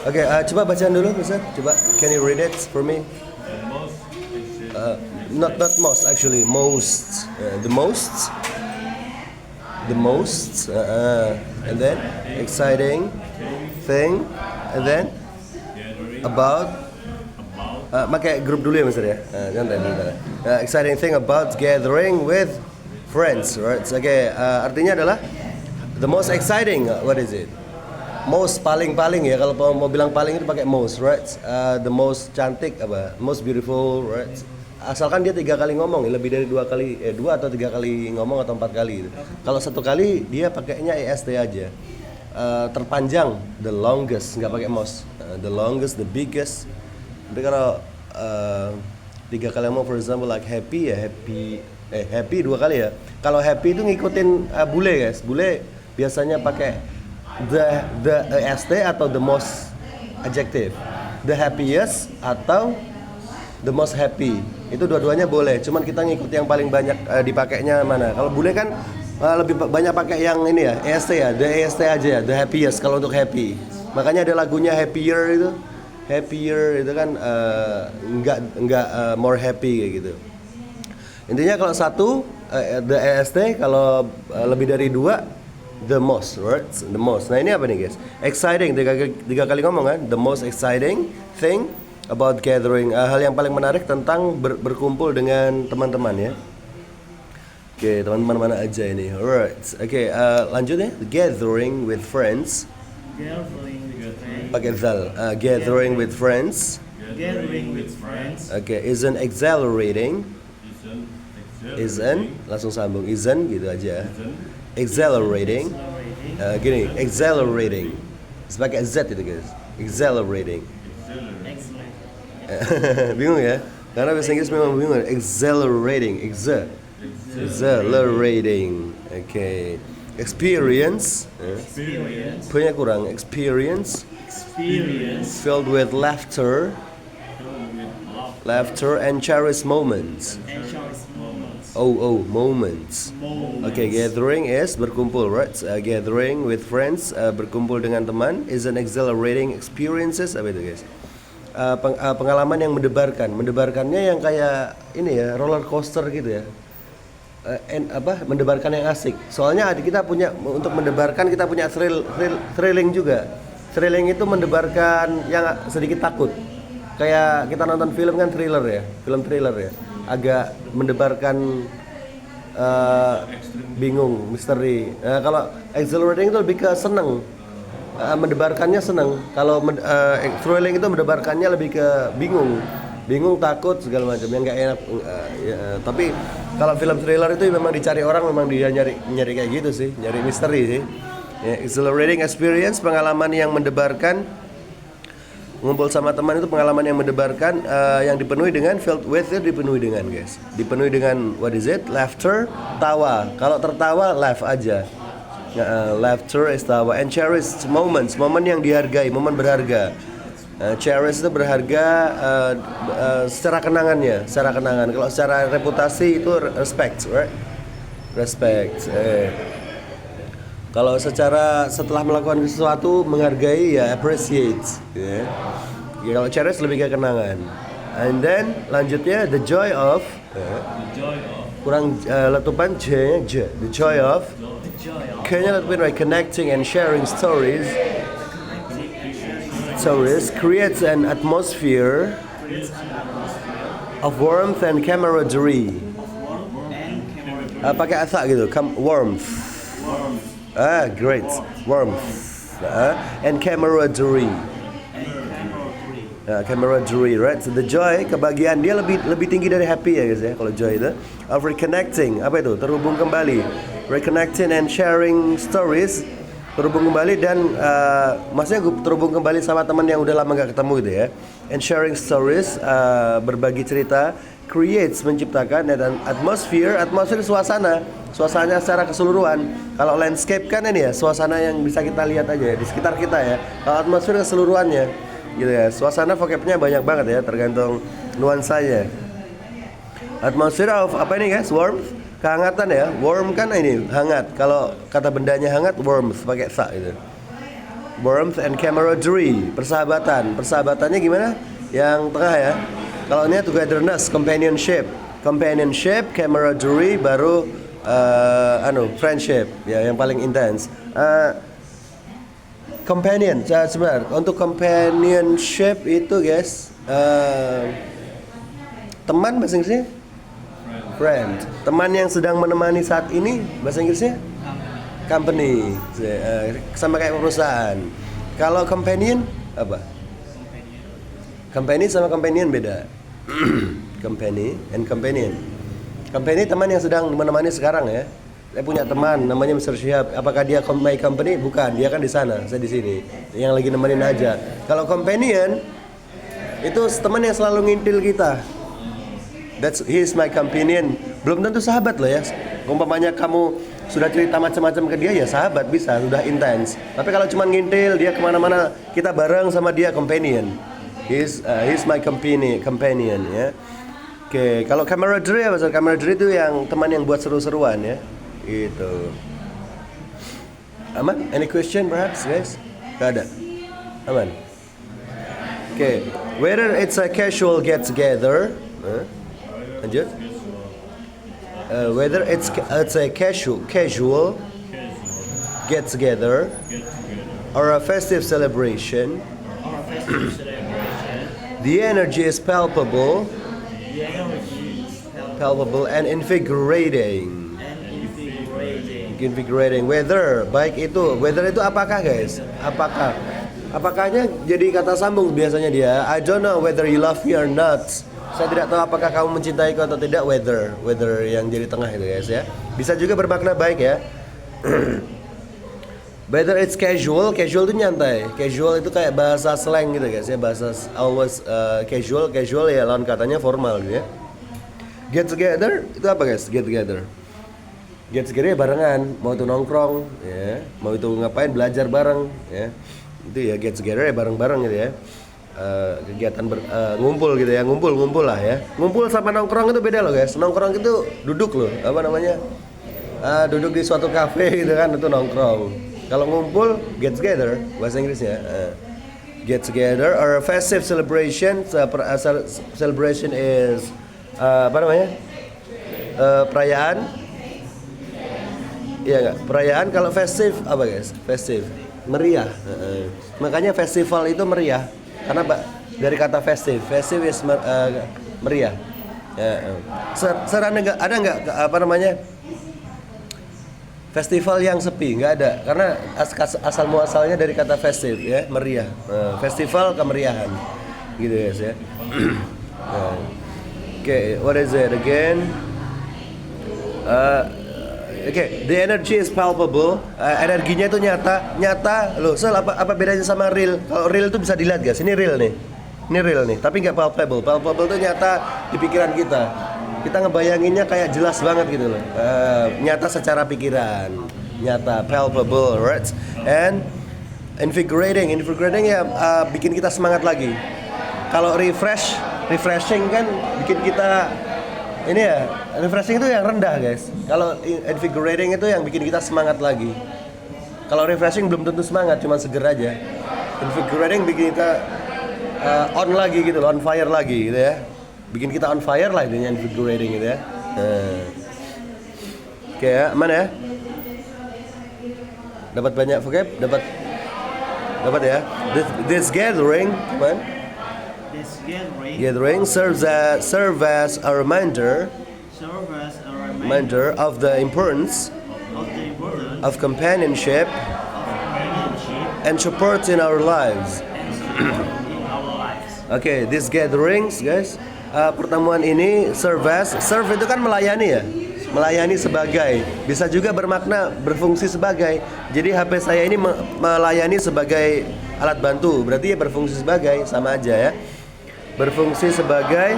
Oke, coba bacaan dulu, Mister. Coba, can you read it for me? Not most actually, most. The most, and then exciting thing, and then about. Pakai grup dulu ya, Mister ya. Jangan tadi. Exciting thing about gathering with friends, right? Oke, artinya adalah the most exciting. What is it? Most paling ya, kalau mau bilang paling itu pakai most, right? The most cantik apa? Most beautiful, right? Asalkan dia 3 kali ngomong, lebih dari 2 atau 3 kali ngomong atau 4 kali. Kalau 1 kali dia pakainya est aja. Terpanjang, the longest, nggak pakai most. The longest, the biggest. Tapi kalau 3 kali ngomong, for example like happy ya, happy 2 kali ya. Kalau happy itu ngikutin bule guys. Bule biasanya pakai the est atau the most adjective, the happiest atau the most happy. Itu dua-duanya boleh, cuman kita ngikut yang paling banyak dipakainya mana. Kalau bule kan lebih banyak pakai yang ini ya, est ya, the est aja ya, the happiest kalau untuk happy. Makanya ada lagunya happier itu kan enggak more happy kayak gitu. Intinya kalau satu the est, kalau lebih dari 2 the most, right? The most. Nah ini apa nih guys? Exciting, 3 kali ngomong kan? The most exciting thing about gathering, hal yang paling menarik tentang berkumpul dengan teman-teman ya. Oke, teman-teman mana aja ini? Alright. Oke, lanjut ya. Gathering with friends. Pakai zal. Gathering with friends. Oke, isn't exhilarating. Isn't, langsung sambung. Isn't gitu aja. Exhilarating. Gini, exhilarating. Sebagai Z itu guys. Exhilarating. Bingung ya? Karena bahasa Inggris memang bingung. Exhilarating. Exhilarating. Okay. Experience. Punya kurang. Experience. Filled with laughter. And cherished moments. Moments. Okay, gathering is berkumpul, right? Gathering with friends, berkumpul dengan teman, is an exhilarating experiences. Apa itu guys? Pengalaman yang mendebarkannya yang kayak ini ya, roller coaster gitu ya. Mendebarkan yang asik. Soalnya kita punya, untuk mendebarkan kita punya thrilling juga. Thrilling itu mendebarkan yang sedikit takut. Kayak kita nonton film kan thriller ya, film thriller ya. Agak mendebarkan bingung, misteri. Kalau exhilarating itu lebih ke seneng, mendebarkannya seneng. Kalau thrilling itu mendebarkannya lebih ke bingung, takut segala macam yang nggak enak. Tapi kalau film thriller itu memang dicari orang, memang dia nyari kayak gitu sih, nyari misteri sih. Exhilarating experience, pengalaman yang mendebarkan. Ngumpul sama teman itu pengalaman yang mendebarkan, yang dipenuhi dengan filled with, dipenuhi dengan guys. Dipenuhi dengan what is it? Laughter, tawa. Kalau tertawa laugh aja. Laughter is tawa, and cherished moments, momen yang dihargai, momen berharga. Cherish itu berharga secara kenangan. Kalau secara reputasi itu respect, right? Respect. Kalau setelah melakukan sesuatu menghargai ya appreciate, ya. Kalau cherish lebih ke kenangan. And then lanjutnya the joy of, kurang letupan J, the joy of. Kayaknya letupin right, connecting and sharing stories creates an atmosphere of warmth and camaraderie. Pakai asa gitu, warmth. Great. Warmth. And camaraderie. Camaraderie, right? So the joy, kebahagiaan dia lebih tinggi dari happy ya guys ya. Kalau joy itu of reconnecting, apa itu? Terhubung kembali. Reconnecting and sharing stories, terhubung kembali dan maksudnya terhubung kembali sama teman yang udah lama gak ketemu gitu ya. And sharing stories, berbagi cerita, creates, menciptakan, dan atmosphere suasana secara keseluruhan. Kalau landscape kan ini ya, suasana yang bisa kita lihat aja ya, di sekitar kita ya. Kalau atmosfer keseluruhannya gitu ya. Suasana vocabnya banyak banget ya, tergantung nuansanya. Atmosphere of apa ini guys? Warmth, kehangatan ya. Warm kan ini hangat. Kalau kata bendanya hangat, warmth pakai sa gitu. Warmth and camaraderie, persahabatan. Persahabatannya gimana? Yang tengah ya. Kalau ini togetherness, companionship. Companionship, camaraderie, baru friendship. Ya, yang paling intens. Companion, sebentar. Untuk companionship itu guys, teman bahasa Inggrisnya? Friend. Teman yang sedang menemani saat ini bahasa Inggrisnya? Company. Sama kayak perusahaan. Kalau companion apa? Company sama companion beda. Company and companion. Company teman yang sedang menemani sekarang ya. Saya punya teman namanya Mr. Syihab. Apakah dia my company? Bukan, dia kan di sana, saya di sini. Yang lagi nemenin aja. Kalau companion itu teman yang selalu ngintil kita. He is my companion. Belum tentu sahabat loh ya. Umpamanya kamu sudah cerita macam-macam ke dia ya sahabat bisa, sudah intens. Tapi kalau cuma ngintil dia kemana-mana, kita bareng sama dia companion. He's my companion ya. Oke, kalau camaraderie apa? Camaraderie itu yang teman yang buat seru-seruan ya. Gitu. Aman? Any question perhaps guys? Gak ada. Aman. Oke, whether it's a casual get together, lanjut. Whether it's a casual get together or a festive celebration, the energy is palpable and invigorating. Weather, baik itu. Weather itu apakah guys? Apakahnya jadi kata sambung biasanya dia. I don't know whether you love me or not. Saya tidak tahu apakah kamu mencintaiku atau tidak. Weather yang jadi tengah itu guys ya. Bisa juga bermakna baik ya. Whether it's casual itu nyantai. Casual itu kayak bahasa slang gitu guys ya. Bahasa always casual ya lawan katanya formal gitu ya. Get together itu apa guys? Get together ya barengan, mau itu nongkrong ya, mau itu ngapain, belajar bareng ya. Itu ya get together ya bareng-bareng gitu ya. Kegiatan ngumpul gitu ya, ngumpul lah ya. Ngumpul sama nongkrong itu beda loh guys. Nongkrong itu duduk loh, apa namanya? Duduk di suatu kafe gitu kan, itu nongkrong. Kalau ngumpul get together bahasa Inggrisnya. Get together or a festive celebration. Celebration is apa namanya? Perayaan. Iya nggak? Perayaan. Kalau festive apa guys? Festive, meriah. Makanya festival itu meriah. Karena dari kata festive is meriah. Ya. Ada nggak apa namanya? Festival yang sepi? Nggak ada. Karena asal muasalnya dari kata festive ya, meriah. Festival kemeriahan, gitu guys ya. Okay, what is it again? Okay, the energy is palpable. Energinya itu nyata. Loh, apa bedanya sama real? Kalau real itu bisa dilihat guys. Ini real nih. Tapi nggak palpable. Palpable itu nyata di pikiran kita. Kita ngebayanginnya kayak jelas banget gitu loh. Nyata secara pikiran. Nyata, palpable, right? And invigorating ya bikin kita semangat lagi. Kalau refreshing kan bikin kita ini ya, refreshing itu yang rendah guys. Kalau invigorating itu yang bikin kita semangat lagi. Kalau refreshing belum tentu semangat, cuma seger aja. Invigorating bikin kita on lagi gitu, on fire lagi gitu ya. Bikin kita on fire lah intinya invigorating gitu ya. Oke ya, aman ya? Dapat banyak vocab? Dapat ya? This gathering, man. Gathering serves as a reminder of the importance of companionship and support in our lives. Okay, these gatherings, guys, pertemuan ini serve itu kan melayani ya, melayani sebagai, bisa juga bermakna berfungsi sebagai. Jadi HP saya ini melayani sebagai alat bantu, berarti ya berfungsi sebagai, sama aja ya. Berfungsi sebagai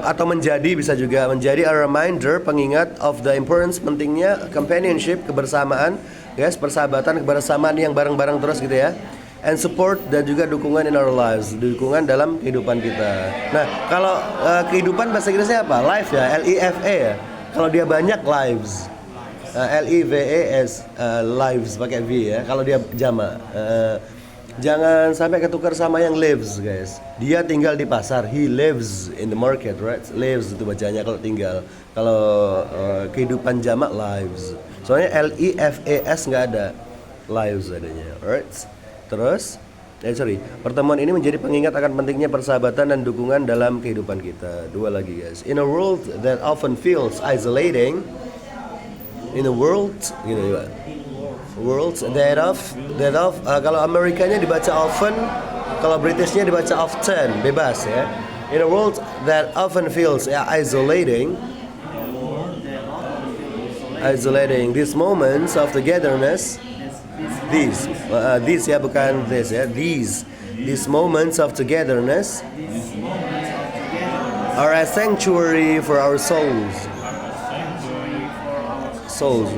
atau menjadi, bisa juga menjadi a reminder, pengingat of the importance, pentingnya companionship, kebersamaan, guys, persahabatan, kebersamaan yang bareng-bareng terus gitu ya. And support, dan juga dukungan in our lives, dukungan dalam kehidupan kita. Nah, kalau kehidupan bahasa Inggrisnya apa? Life ya, LIFE ya. Kalau dia banyak lives. Lives, lives pakai V ya. Kalau dia jamak. Jangan sampai ketukar sama yang lives, guys. Dia tinggal di pasar. He lives in the market, right? Lives itu bacanya kalau tinggal. Kalau kehidupan jamak lives. Soalnya LIVES nggak ada. Lives adanya, alright? Terus, pertemuan ini menjadi pengingat akan pentingnya persahabatan dan dukungan dalam kehidupan kita. Dua lagi, guys. In a world that often feels isolating, worlds that of kalau Amerikanya dibaca often, kalau Britishnya dibaca often, bebas ya. In a world that often feels isolating, these moments of togetherness, these ya, bukan this ya, these moments of togetherness are a sanctuary for our souls,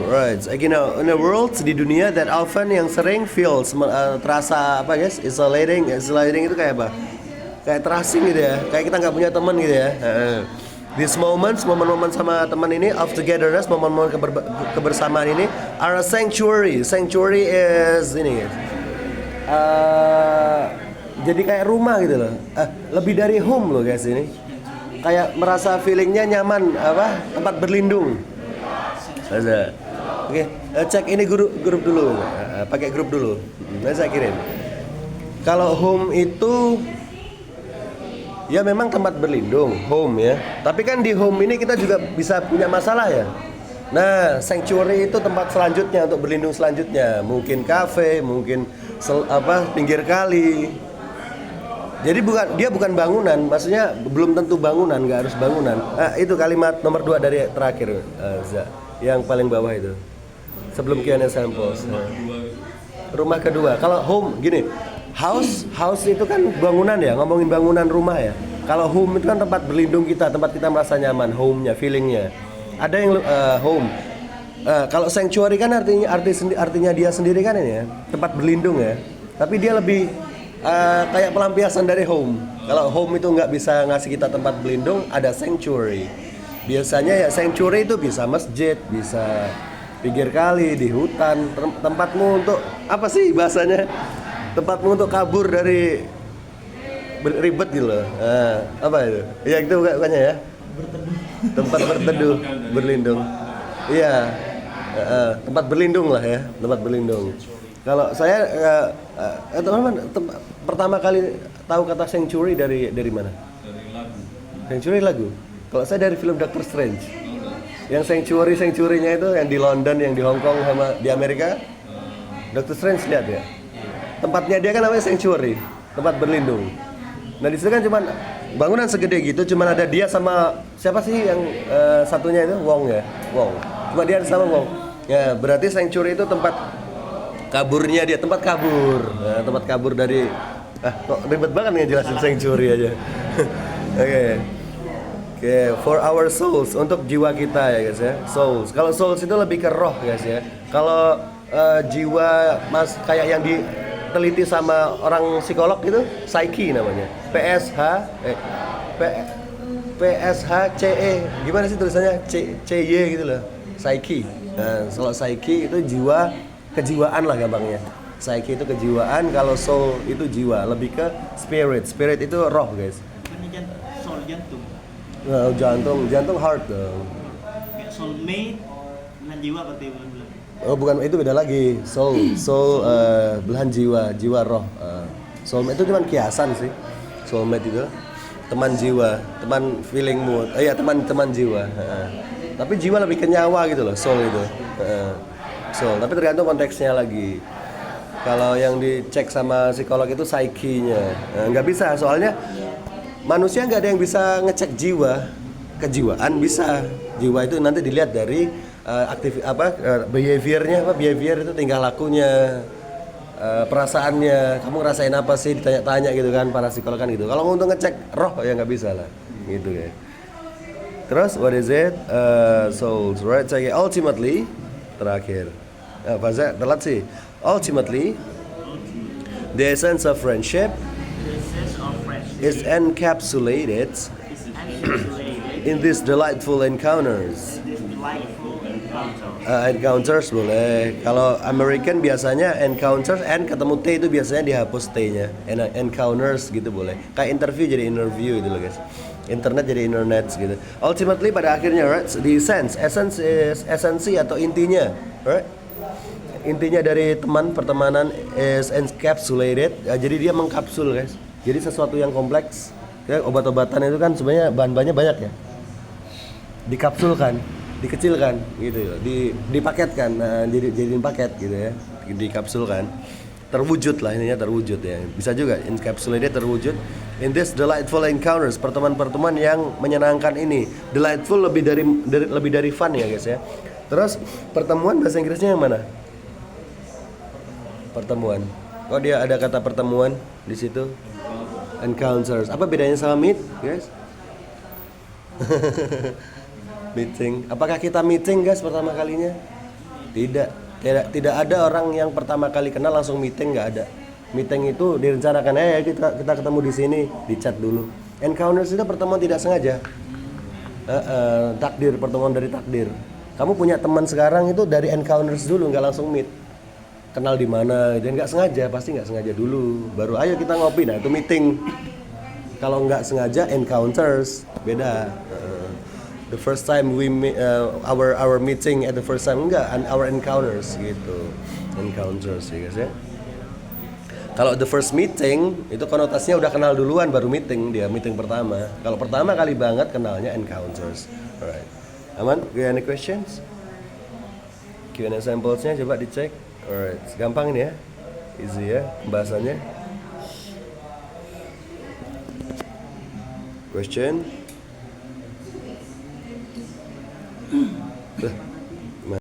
right? You know, in a world, di dunia that often, yang sering feels terasa apa, guys? Isolating itu kayak apa? Kayak terasing gitu ya, kayak kita nggak punya teman gitu ya. These moments, momen-momen sama teman ini of togetherness, momen-momen kebersamaan ini are a sanctuary. Sanctuary is ini, guys. Jadi kayak rumah gitu loh. Lebih dari home loh, guys, ini. Kayak merasa feelingnya nyaman, tempat berlindung. Oke, cek ini grup dulu, pakai grup dulu. Nanti saya kirim. Kalau home itu ya memang tempat berlindung, home ya. Tapi kan di home ini kita juga bisa punya masalah ya. Nah, sanctuary itu tempat selanjutnya untuk berlindung selanjutnya. Mungkin kafe, mungkin pinggir kali. Jadi dia bukan bangunan, maksudnya belum tentu bangunan, nggak harus bangunan. Itu kalimat nomor 2 dari terakhir, yang paling bawah itu sebelum Q&A samples. Rumah kedua. Kalau home gini, house itu kan bangunan ya, ngomongin bangunan rumah ya. Kalau home itu kan tempat berlindung kita, tempat kita merasa nyaman, home-nya, feeling-nya. Ada yang home. Kalau sanctuary kan artinya dia sendiri kan ini ya, tempat berlindung ya. Tapi dia lebih kayak pelampiasan dari home. Kalau home itu nggak bisa ngasih kita tempat berlindung, ada sanctuary. Biasanya ya sanctuary itu bisa masjid, bisa pinggir kali, di hutan, tempatmu untuk apa sih bahasanya? Tempatmu untuk kabur dari ribet gitu loh. Apa itu? Ya itu bukannya ya? Tempat berteduh, berlindung. Iya, tempat berlindung lah ya, tempat berlindung. Kalau saya pertama kali tahu kata sanctuary dari mana? Dari lagu. Sanctuary lagu. Kalau saya dari film Doctor Strange, yang sanctuary-nya itu yang di London, yang di Hong Kong sama di Amerika, Doctor Strange lihat ya, tempatnya dia kan namanya sanctuary, tempat berlindung. Nah di situ kan cuman bangunan segede gitu, cuman ada dia sama siapa sih yang satunya itu Wong ya, Wong. Cuma dia sama Wong. Ya berarti sanctuary itu tempat kaburnya dia, tempat kabur, tempat kabur dari. Kok ribet banget ngejelasin sanctuary aja. Oke, for our souls, untuk jiwa kita ya guys ya, souls. Kalau souls itu lebih ke roh guys ya. Kalau jiwa kayak yang diteliti sama orang psikolog itu psyche namanya. PSHCE, gimana sih tulisannya? CY gitu loh, psyche. Nah, kalau psyche itu jiwa, kejiwaan lah gampangnya. Psyche itu kejiwaan, kalau soul itu jiwa, lebih ke spirit. Spirit itu roh guys. Soul jantung. Jantung heart dong. Kayak soulmate, belahan jiwa berarti bulan. Oh bukan, itu beda lagi. Soul belahan jiwa roh. Soulmate itu cuma kiasan sih. Soulmate itu teman jiwa, teman feeling mood. Teman jiwa. Tapi jiwa lebih ke nyawa gitu loh, soul itu. Soul, tapi tergantung konteksnya lagi. Kalau yang dicek sama psikolog itu psyche-nya. Nggak bisa, soalnya manusia nggak ada yang bisa ngecek jiwa. Kejiwaan bisa. Jiwa itu nanti dilihat dari behavior-nya, behavior itu tingkah lakunya, perasaannya. Kamu ngerasain apa sih, ditanya-tanya gitu kan para psikolog kan gitu. Kalau untuk ngecek roh ya nggak bisa lah, gitu ya. Terus what is it? Souls, right? Saya ultimately terakhir. Bahasa telat sih. Ultimately, the essence of friendship is encapsulated in these delightful encounters Encounters boleh. Kalau American biasanya encounters, N ketemu T itu biasanya dihapus T-nya. Encounters gitu boleh. Kayak interview jadi interview gitu loh guys. Internet jadi internet gitu. Ultimately pada akhirnya, right? The essence is esensi atau intinya, right? Intinya dari pertemanan is encapsulated. Jadi dia mengkapsul guys. Jadi sesuatu yang kompleks. Ya, obat-obatan itu kan sebenarnya bahan-bahannya banyak ya. Dikapsulkan, dikecilkan gitu, dipaketkan, jadiin paket gitu ya, dikapsulkan, terwujud lah ininya, terwujud ya, bisa juga encapsulated, terwujud in this delightful encounters, pertemuan-pertemuan yang menyenangkan ini. Delightful lebih dari fun ya guys ya. Terus pertemuan bahasa Inggrisnya yang mana? Pertemuan. Oh dia ada kata pertemuan di situ. Encounters. Apa bedanya sama meet, guys? Meeting. Apakah kita meeting guys pertama kalinya? Tidak ada orang yang pertama kali kenal langsung meeting, nggak ada. Meeting itu direncanakan, kita ketemu di sini, di chat dulu. Encounters itu pertemuan tidak sengaja. Takdir, pertemuan dari takdir. Kamu punya teman sekarang itu dari encounters dulu, nggak langsung meet. Kenal di mana, dan nggak sengaja, pasti nggak sengaja dulu. Baru ayo kita ngopi, nah itu meeting. Kalau nggak sengaja encounters, beda. The first time we our meeting at the first time enggak, our encounters gitu, encounters ya guys ya. Kalau the first meeting itu konotasinya udah kenal duluan baru meeting, dia meeting pertama. Kalau pertama kali banget kenalnya encounters. Alright, aman? Any questions? Q&A samplesnya coba dicek. Alright, gampang ini ya, easy ya pembahasannya. Question?